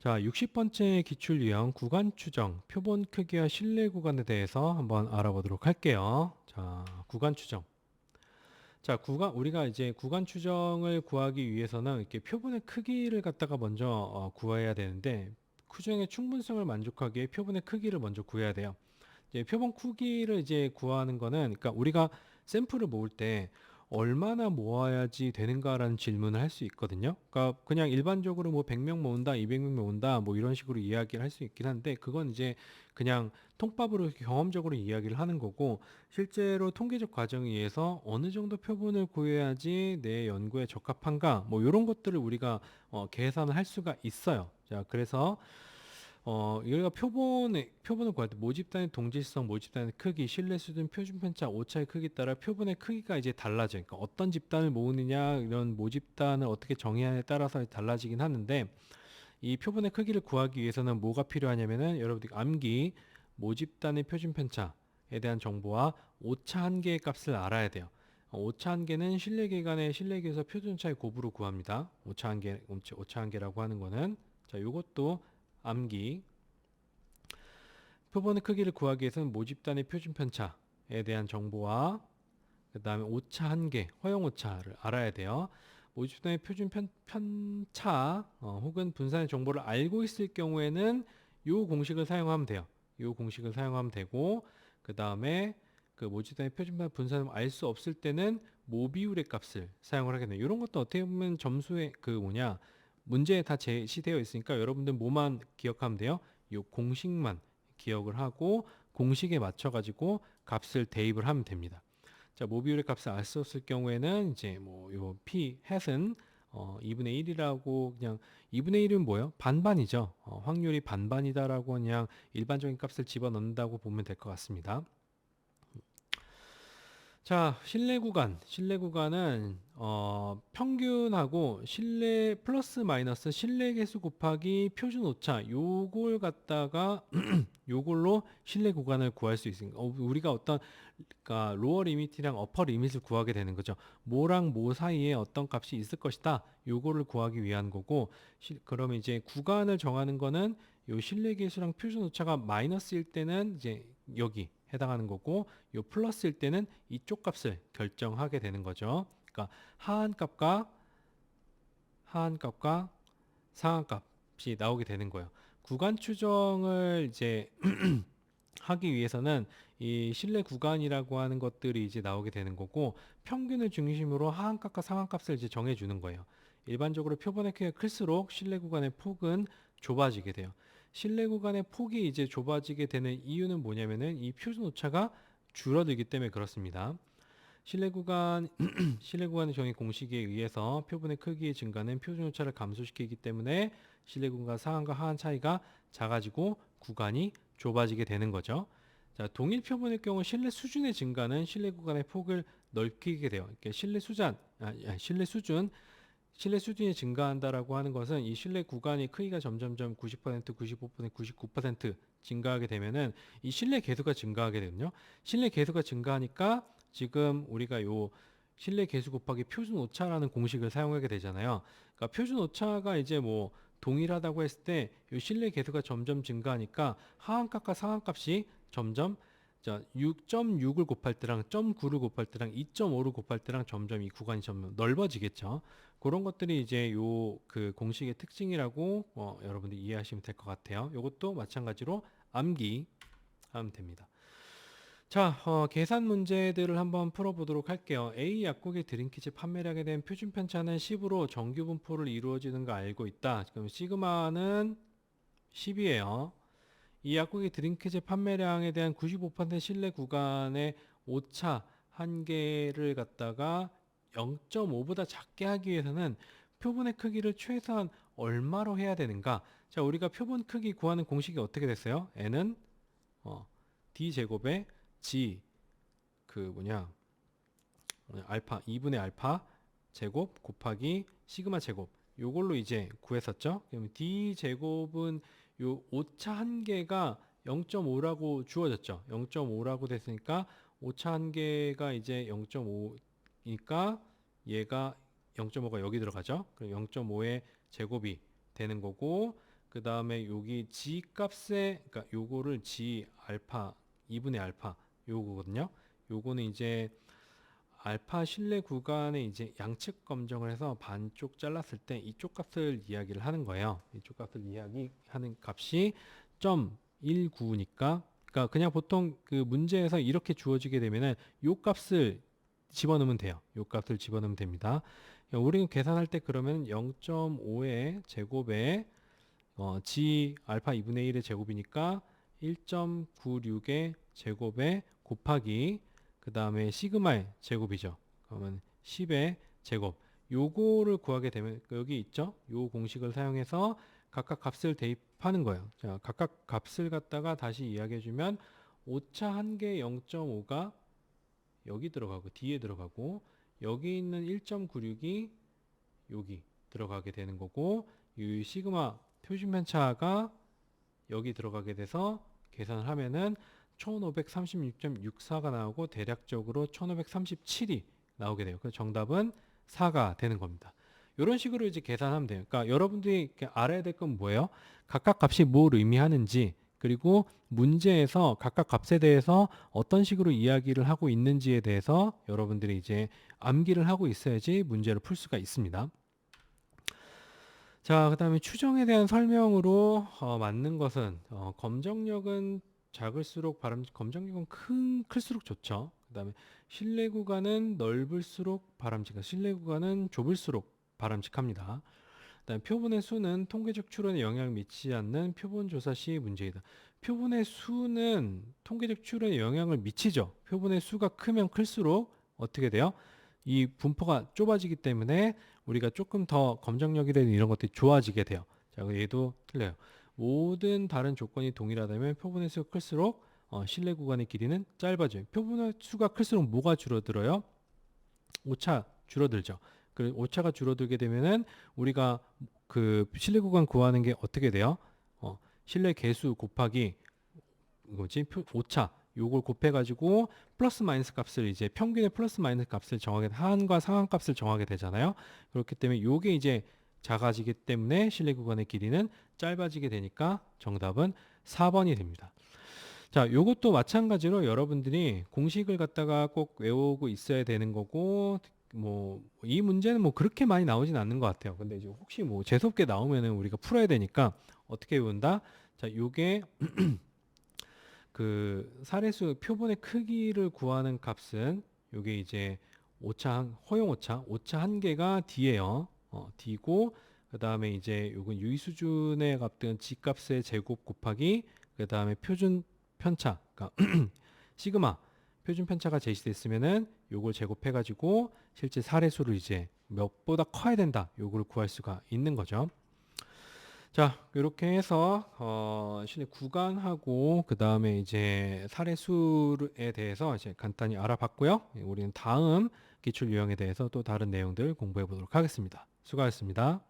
자, 60번째 기출 유형 구간 추정, 표본 크기와 실내 구간에 대해서 한번 알아보도록 할게요. 자, 구간 추정. 자, 우리가 이제 구간 추정을 구하기 위해서는 이렇게 표본의 크기를 갖다가 먼저 구해야 되는데, 추정의 충분성을 만족하기 위해 표본의 크기를 먼저 구해야 돼요. 이제 표본 크기를 이제 구하는 거는, 그러니까 우리가 샘플을 모을 때 얼마나 모아야지 되는가라는 질문을 할 수 있거든요. 그러니까 그냥 일반적으로 뭐 100명 모은다, 200명 모은다, 뭐 이런 식으로 이야기를 할 수 있긴 한데, 그건 이제 그냥 통밥으로 경험적으로 이야기를 하는 거고, 실제로 통계적 과정에 의해서 어느 정도 표본을 구해야지 내 연구에 적합한가, 뭐 이런 것들을 우리가 계산을 할 수가 있어요. 자, 그래서 여기가 표본을 구할 때 모집단의 동질성, 모집단의 크기, 신뢰 수준, 표준 편차, 오차의 크기에 따라 표본의 크기가 이제 달라져요. 그러니까 어떤 집단을 모으느냐, 이런 모집단을 어떻게 정의하냐에 따라서 달라지긴 하는데, 이 표본의 크기를 구하기 위해서는 뭐가 필요하냐면은 여러분들이 암기, 모집단의 표준 편차에 대한 정보와 오차 한계의 값을 알아야 돼요. 오차 한계는 신뢰기관의 신뢰기에서 표준차의 곱으로 구합니다. 오차 한계라고 하는 거는, 자, 요것도 암기. 표본의 크기를 구하기 위해서는 모집단의 표준 편차에 대한 정보와 그 다음에 오차 한계, 허용 오차를 알아야 돼요. 모집단의 표준 편차 혹은 분산의 정보를 알고 있을 경우에는 요 공식을 사용하면 돼요. 요 공식을 사용하면 되고, 그 다음에 그 모집단의 표준 분산을 알 수 없을 때는 모비율의 값을 사용을 하게 돼요. 이런 것도 어떻게 보면 점수의 그 뭐냐, 문제에 다 제시되어 있으니까 여러분들 뭐만 기억하면 돼요? 요 공식만 기억을 하고 공식에 맞춰 가지고 값을 대입을 하면 됩니다. 자, 모비율의 값을 알 수 없을 경우에는 이제 뭐 요 p hat은 2분의 1이라고, 그냥 2분의 1은 뭐예요? 반반이죠. 확률이 반반이다라고 그냥 일반적인 값을 집어넣는다고 보면 될 것 같습니다. 자, 실내 구간. 실내 구간은 평균하고 실내 플러스 마이너스 실내 개수 곱하기 표준 오차, 요걸 갖다가 요걸로 실내 구간을 구할 수 있으니까 우리가 어떤, 그러니까 로어 리미트랑 어퍼 리밋을 구하게 되는 거죠. 뭐랑 뭐 사이에 어떤 값이 있을 것이다. 요거를 구하기 위한 거고, 그러면 이제 구간을 정하는 거는 요 실내 개수랑 표준 오차가 마이너스일 때는 이제 여기 해당하는 거고, 요 플러스일 때는 이쪽 값을 결정하게 되는 거죠. 그러니까 하한값과 상한값이 나오게 되는 거예요. 구간 추정을 이제 하기 위해서는 이 실내 구간이라고 하는 것들이 이제 나오게 되는 거고, 평균을 중심으로 하한값과 상한값을 이제 정해 주는 거예요. 일반적으로 표본의 크기가 클수록 실내 구간의 폭은 좁아지게 돼요. 실내 구간의 폭이 이제 좁아지게 되는 이유는 뭐냐면은 이 표준 오차가 줄어들기 때문에 그렇습니다. 실내 구간 실내 구간의 정의 공식에 의해서 표본의 크기의 증가는 표준 오차를 감소시키기 때문에 실내 구간 상한과 하한 차이가 작아지고 구간이 좁아지게 되는 거죠. 자, 동일 표본의 경우 실내 수준의 증가는 실내 구간의 폭을 넓히게 돼요. 이렇게 실내 수준이 증가한다라고 하는 것은 이 실내 구간이 크기가 점점점 90%, 95%, 99% 증가하게 되면은 이 실내 개수가 증가하게 되거든요. 실내 개수가 증가하니까 지금 우리가 요 실내 개수 곱하기 표준 오차라는 공식을 사용하게 되잖아요. 그러니까 표준 오차가 이제 뭐 동일하다고 했을 때 요 실내 개수가 점점 증가하니까 하한값과 상한값이 점점, 자, 6.6을 곱할 때랑 0.9를 곱할 때랑 2.5를 곱할 때랑 점점 이 구간이 점점 넓어지겠죠. 그런 것들이 이제 요 그 공식의 특징이라고 여러분들이 이해하시면 될 것 같아요. 요것도 마찬가지로 암기하면 됩니다. 자, 계산 문제들을 한번 풀어보도록 할게요. A 약국의 드링키즈 판매량에 대한 표준 편차는 10으로 정규 분포를 이루어지는 거 알고 있다. 그럼 시그마는 10이에요. 이 약국의 드링크제 판매량에 대한 95% 신뢰 구간의 오차 한계를 갖다가 0.5보다 작게 하기 위해서는 표본의 크기를 최소한 얼마로 해야 되는가? 자, 우리가 표본 크기 구하는 공식이 어떻게 됐어요? n은 d 제곱에 g 그 알파 2분의 알파 제곱 곱하기 시그마 제곱, 요걸로 이제 구했었죠. 그러면 d 제곱은 요 오차 한계가 0.5라고 주어졌죠. 0.5라고 됐으니까 오차 한계가 이제 0.5니까 얘가 0.5가 여기 들어가죠. 그럼 0.5의 제곱이 되는 거고, 그 다음에 여기 g 값에, 그러니까 요거를 g 알파 2분의 알파 요거거든요. 요거는 이제 알파 신뢰 구간에 이제 양측 검정을 해서 반쪽 잘랐을 때 이쪽 값을 이야기를 하는 거예요. 이쪽 값을 이야기하는 값이 0.19니까, 그러니까 그냥 보통 그 문제에서 이렇게 주어지게 되면은 요 값을 집어넣으면 돼요. 요 값을 집어넣으면 됩니다. 우리는 계산할 때 그러면 0.5의 제곱에 g 알파 2분의 1의 제곱이니까 1.96의 제곱에 곱하기 그 다음에 시그마의 제곱이죠. 그러면 10의 제곱. 요거를 구하게 되면 여기 있죠. 요 공식을 사용해서 각각 값을 대입하는 거예요. 자, 각각 값을 갖다가 다시 이야기해 주면 오차 한 개 0.5가 여기 들어가고 D에 들어가고 여기 있는 1.96이 여기 들어가게 되는 거고 이 시그마 표준 편차가 여기 들어가게 돼서 계산을 하면은 1536.64가 나오고 대략적으로 1537이 나오게 돼요. 그래서 정답은 4가 되는 겁니다. 이런 식으로 이제 계산하면 돼요. 그러니까 여러분들이 알아야 될 건 뭐예요? 각각 값이 뭘 의미하는지, 그리고 문제에서 각각 값에 대해서 어떤 식으로 이야기를 하고 있는지에 대해서 여러분들이 이제 암기를 하고 있어야지 문제를 풀 수가 있습니다. 자, 그 다음에 추정에 대한 설명으로 맞는 것은 검정력은 작을수록 검정력은 클수록 좋죠. 그 다음에 실내 구간은 넓을수록 바람직하고 실내 구간은 좁을수록 바람직합니다. 그 다음에 표본의 수는 통계적 추론에 영향을 미치지 않는 표본 조사 시 문제이다. 표본의 수는 통계적 추론에 영향을 미치죠. 표본의 수가 크면 클수록 어떻게 돼요? 이 분포가 좁아지기 때문에 우리가 조금 더 검정력이라든 이런 것들이 좋아지게 돼요. 자, 얘도 틀려요. 모든 다른 조건이 동일하다면 표본의 수가 클수록 실내 구간의 길이는 짧아져요. 표본의 수가 클수록 뭐가 줄어들어요? 오차 줄어들죠. 그 오차가 줄어들게 되면은 우리가 그 실내 구간 구하는 게 어떻게 돼요? 실내 개수 곱하기 뭐지? 오차 요걸 곱해가지고 플러스 마이너스 값을 이제 평균의 플러스 마이너스 값을 정하게 하한과 상한 값을 정하게 되잖아요. 그렇기 때문에 요게 이제 작아지기 때문에 실내 구간의 길이는 짧아지게 되니까 정답은 4번이 됩니다. 자, 요것도 마찬가지로 여러분들이 공식을 갖다가 꼭 외우고 있어야 되는 거고, 뭐 이 문제는 뭐 그렇게 많이 나오진 않는 것 같아요. 근데 이제 혹시 뭐 재수없게 나오면은 우리가 풀어야 되니까 어떻게 외운다? 자, 요게 그 사례수 표본의 크기를 구하는 값은 요게 이제 허용 오차 한 개가 D예요. D고 그 다음에 이제 요건 유의 수준의 값은 G 값의 제곱 곱하기 그 다음에 표준 편차, 그러니까 시그마 표준 편차가 제시됐으면은 요걸 제곱해가지고 실제 사례수를 이제 몇보다 커야 된다. 요걸 구할 수가 있는 거죠. 자, 이렇게 해서 실내 구간하고 그 다음에 이제 사례수에 대해서 이제 간단히 알아봤고요. 우리는 다음 기출 유형에 대해서 또 다른 내용들 공부해 보도록 하겠습니다. 수고하셨습니다.